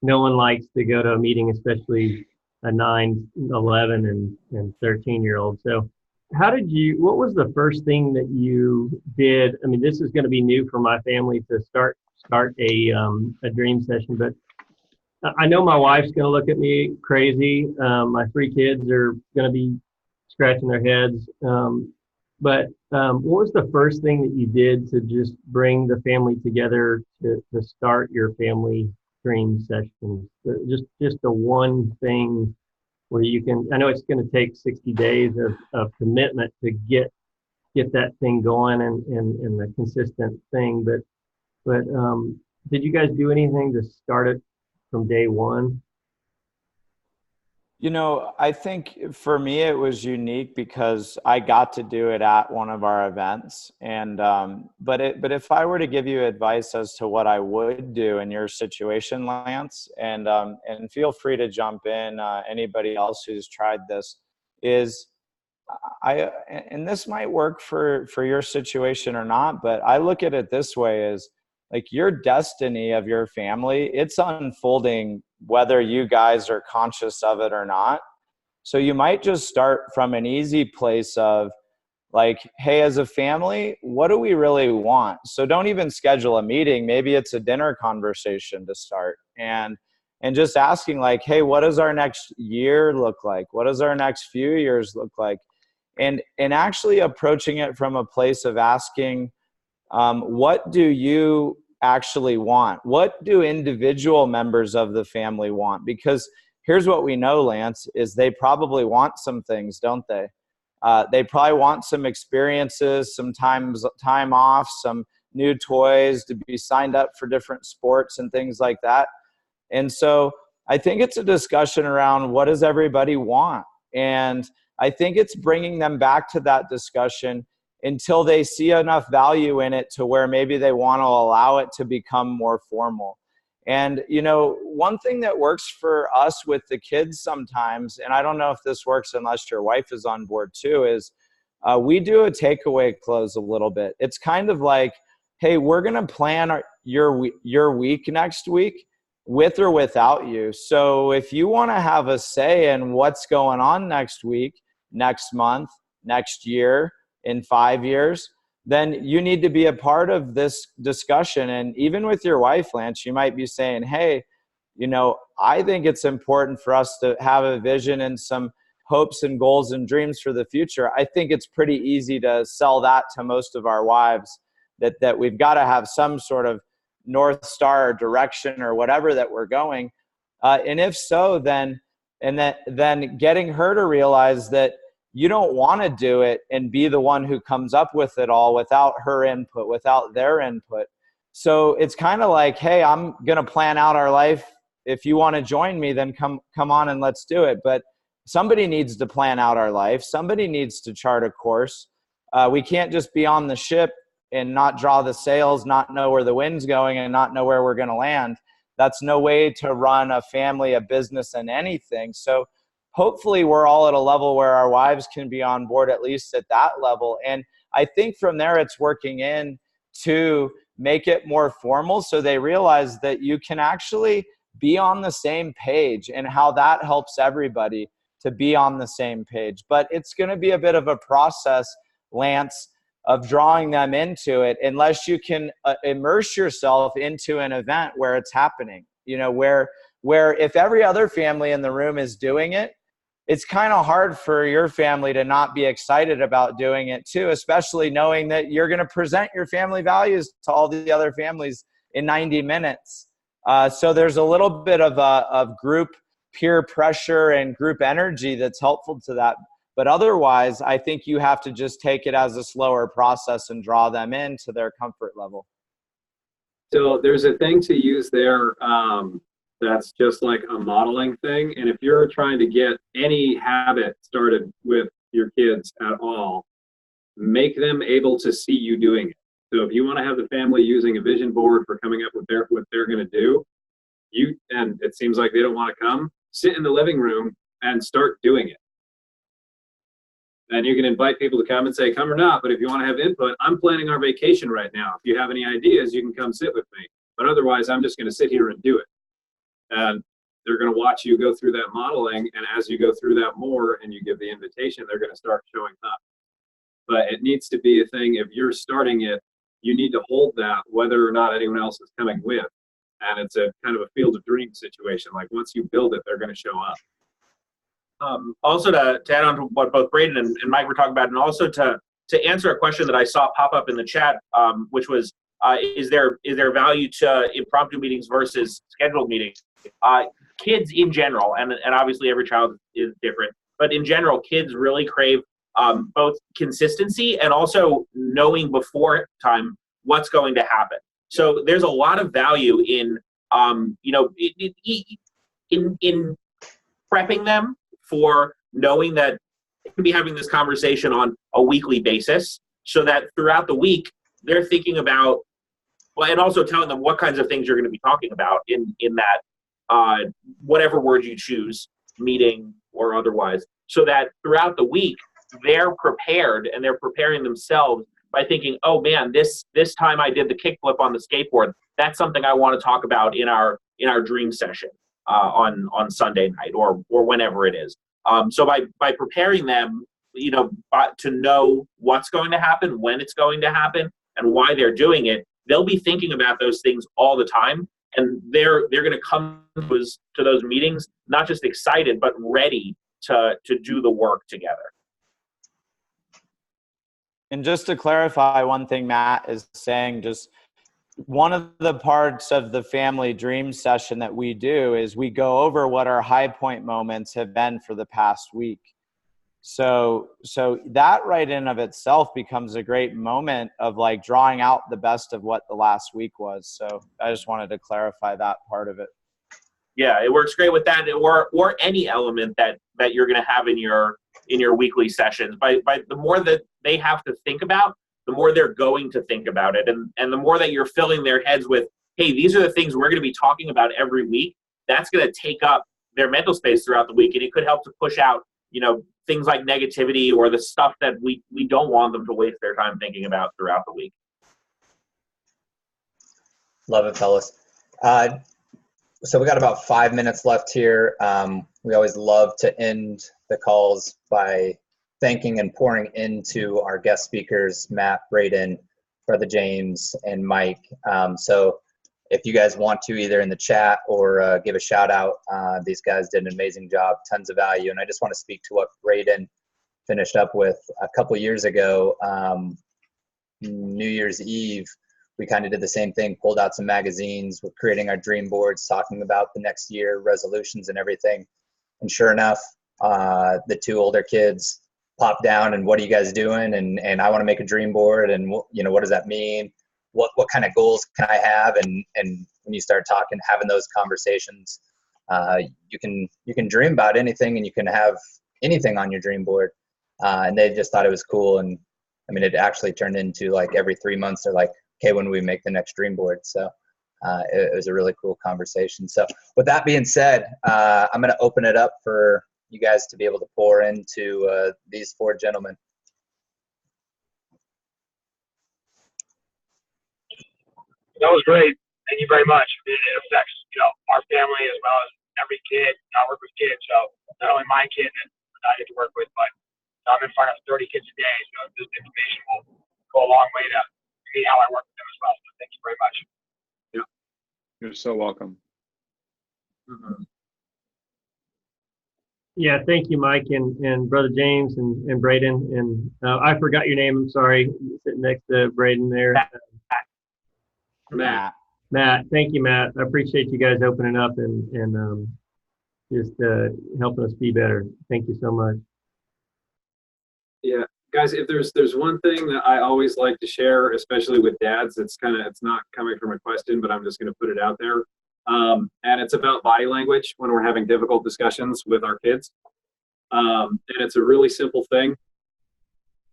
no one likes to go to a meeting, especially a 9, 11, and 13-year-old. So what was the first thing that you did? I mean, this is going to be new for my family to start a dream session, but I know my wife's going to look at me crazy. My 3 kids are going to be scratching their heads. But what was the first thing that you did to just bring the family together to start your family dream session? Just the one thing where you can, I know it's going to take 60 days of commitment to get that thing going and the consistent thing, but did you guys do anything to start it from day one? You know, I think for me it was unique because I got to do it at one of our events. And but if I were to give you advice as to what I would do in your situation, Lance, and feel free to jump in, anybody else who's tried this, is and this might work for your situation or not, but I look at it this way: is like your destiny of your family, it's unfolding whether you guys are conscious of it or not. So you might just start from an easy place of like, hey, as a family, what do we really want? So don't even schedule a meeting. Maybe it's a dinner conversation to start, and just asking like, hey, what does our next year look like? What does our next few years look like? And actually approaching it from a place of asking, what do you actually want? What do individual members of the family want? Because here's what we know, Lance, is they probably want some things, don't they? They probably want some experiences, some time off, some new toys, to be signed up for different sports and things like that. And so I think it's a discussion around what does everybody want? And I think it's bringing them back to that discussion until they see enough value in it to where maybe they want to allow it to become more formal. And, you know, one thing that works for us with the kids sometimes, and I don't know if this works unless your wife is on board too, is we do a takeaway close a little bit. It's kind of like, hey, we're going to plan your week next week with or without you. So if you want to have a say in what's going on next week, next month, next year, in 5 years, then you need to be a part of this discussion. And even with your wife, Lance, you might be saying, hey, you know, I think it's important for us to have a vision and some hopes and goals and dreams for the future. I think it's pretty easy to sell that to most of our wives, that we've got to have some sort of North Star or direction or whatever that we're going. And if so, then getting her to realize that you don't want to do it and be the one who comes up with it all without her input, without their input. So it's kind of like, hey, I'm going to plan out our life. If you want to join me, then come on and let's do it. But somebody needs to plan out our life. Somebody needs to chart a course. We can't just be on the ship and not draw the sails, not know where the wind's going, and not know where we're going to land. That's no way to run a family, a business, and anything. So hopefully we're all at a level where our wives can be on board, at least at that level. And I think from there it's working in to make it more formal, so they realize that you can actually be on the same page, and how that helps everybody to be on the same page. But it's going to be a bit of a process, Lance, of drawing them into it, unless you can immerse yourself into an event where it's happening, you know, where if every other family in the room is doing it, it's kind of hard for your family to not be excited about doing it too, especially knowing that you're going to present your family values to all the other families in 90 minutes. So there's a little bit of group peer pressure and group energy that's helpful to that. But otherwise, I think you have to just take it as a slower process and draw them into their comfort level. So there's a thing to use there that's just like a modeling thing. And if you're trying to get any habit started with your kids at all, make them able to see you doing it. So if you want to have the family using a vision board for coming up with what they're going to do, and it seems like they don't want to come, sit in the living room and start doing it. And you can invite people to come and say, come or not, but if you want to have input, I'm planning our vacation right now. If you have any ideas, you can come sit with me. But otherwise, I'm just going to sit here and do it. And they're going to watch you go through that modeling. And as you go through that more and you give the invitation, they're going to start showing up. But it needs to be a thing. If you're starting it, you need to hold that whether or not anyone else is coming with. And it's a kind of a field of dreams situation. Like once you build it, they're going to show up. Also to add on to what both Braden and Mike were talking about, and also to answer a question that I saw pop up in the chat, which was, is there value to impromptu meetings versus scheduled meetings? Kids in general, and obviously every child is different, but in general, kids really crave both consistency and also knowing before time what's going to happen. So there's a lot of value in in prepping them for knowing that they can be having this conversation on a weekly basis, so that throughout the week they're thinking about, well, and also telling them what kinds of things you're going to be talking about in that whatever word you choose, meeting or otherwise, so that throughout the week they're prepared and they're preparing themselves by thinking, oh man, this time I did the kickflip on the skateboard. That's something I want to talk about in our dream session on Sunday night or whenever it is. So by preparing them, to know what's going to happen, when it's going to happen, and why they're doing it, they'll be thinking about those things all the time, and they're going to come to those meetings not just excited but ready to do the work together. And just to clarify one thing Matt is saying, just one of the parts of the family dream session that we do is we go over what our high point moments have been for the past week. So that right in of itself becomes a great moment of like drawing out the best of what the last week was. So I just wanted to clarify that part of it. Yeah, it works great with that, or any element that you're going to have in your weekly sessions. By the more that they have to think about, the more they're going to think about it, and the more that you're filling their heads with, hey, these are the things we're going to be talking about every week. That's going to take up their mental space throughout the week, and it could help to push out things like negativity or the stuff that we don't want them to waste their time thinking about throughout the week. Love it, fellas. So we got about 5 minutes left here. We always love to end the calls by thanking and pouring into our guest speakers, Matt, Braden, Brother James, and Mike. So if you guys want to, either in the chat or give a shout out, these guys did an amazing job, tons of value. And I just want to speak to what Braden finished up with a couple years ago. New Year's Eve, we kind of did the same thing, pulled out some magazines, we're creating our dream boards, talking about the next year, resolutions and everything. And sure enough, the two older kids popped down and what are you guys doing? And I want to make a dream board. And what does that mean? What kind of goals can I have? And when you start talking, having those conversations, you can dream about anything and you can have anything on your dream board. And they just thought it was cool. And I mean, it actually turned into like every 3 months, they're like, okay, when do we make the next dream board? So it was a really cool conversation. So with that being said, I'm going to open it up for you guys to be able to pour into these four gentlemen. That was great. Thank you very much. It affects, our family as well as every kid. I work with kids, so not only my kid that I get to work with, but I'm in front of 30 kids a day, so this information will go a long way to see how I work with them as well. So thank you very much. Yeah, you're so welcome. Mm-hmm. Yeah, thank you, Mike and Brother James and Braden. And I forgot your name. I'm sorry. Sitting next to Braden there. Matt. Thank you, Matt. I appreciate you guys opening up and just helping us be better. Thank you so much. Yeah, guys, if there's one thing that I always like to share, especially with dads, it's not coming from a question, but I'm just going to put it out there. And it's about body language when we're having difficult discussions with our kids. And it's a really simple thing.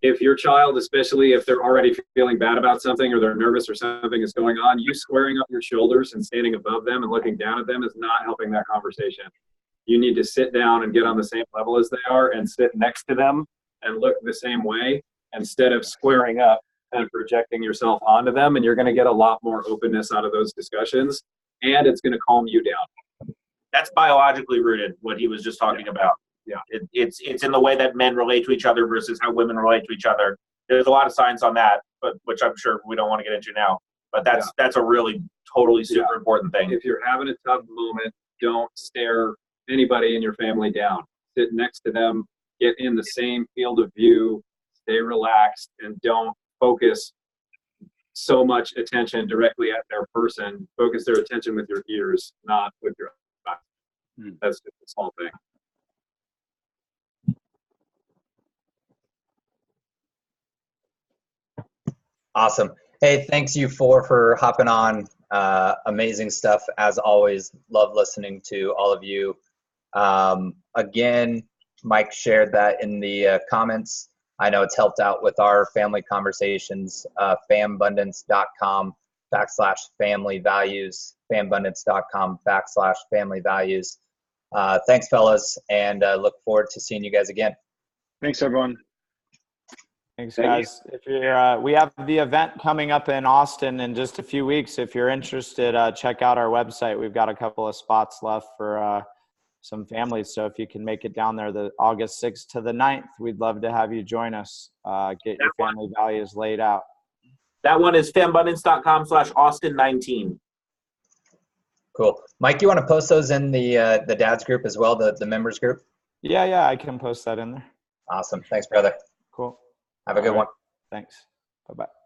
If your child, especially if they're already feeling bad about something or they're nervous or something is going on, you squaring up your shoulders and standing above them and looking down at them is not helping that conversation. You need to sit down and get on the same level as they are and sit next to them and look the same way instead of squaring up and projecting yourself onto them. And you're going to get a lot more openness out of those discussions, and it's going to calm you down. That's biologically rooted, what he was just talking about. Yeah, it's in the way that men relate to each other versus how women relate to each other. There's a lot of science on that, but which I'm sure we don't want to get into now. But that's a really totally super important thing. If you're having a tough moment, don't stare anybody in your family down. Sit next to them, get in the same field of view, stay relaxed, and don't focus so much attention directly at their person. Focus their attention with your ears, not with your eyes. That's just a small thing. Awesome. Hey, thanks you four for hopping on. Amazing stuff as always. Love listening to all of you. Again, Mike shared that in the comments. I know it's helped out with our family conversations. Fambundance.com/family values. Fambundance.com/family values. Thanks, fellas, and look forward to seeing you guys again. Thanks, everyone. Thanks, guys. If you're, we have the event coming up in Austin in just a few weeks. If you're interested, check out our website. We've got a couple of spots left for some families. So if you can make it down there the August 6th to the 9th, we'd love to have you join us. Get your family values laid out. That one is fambundance.com/Austin19. Cool. Mike, you want to post those in the dads group as well, the members group? Yeah, I can post that in there. Awesome. Thanks, brother. Cool. Have a good one. Thanks. Bye-bye.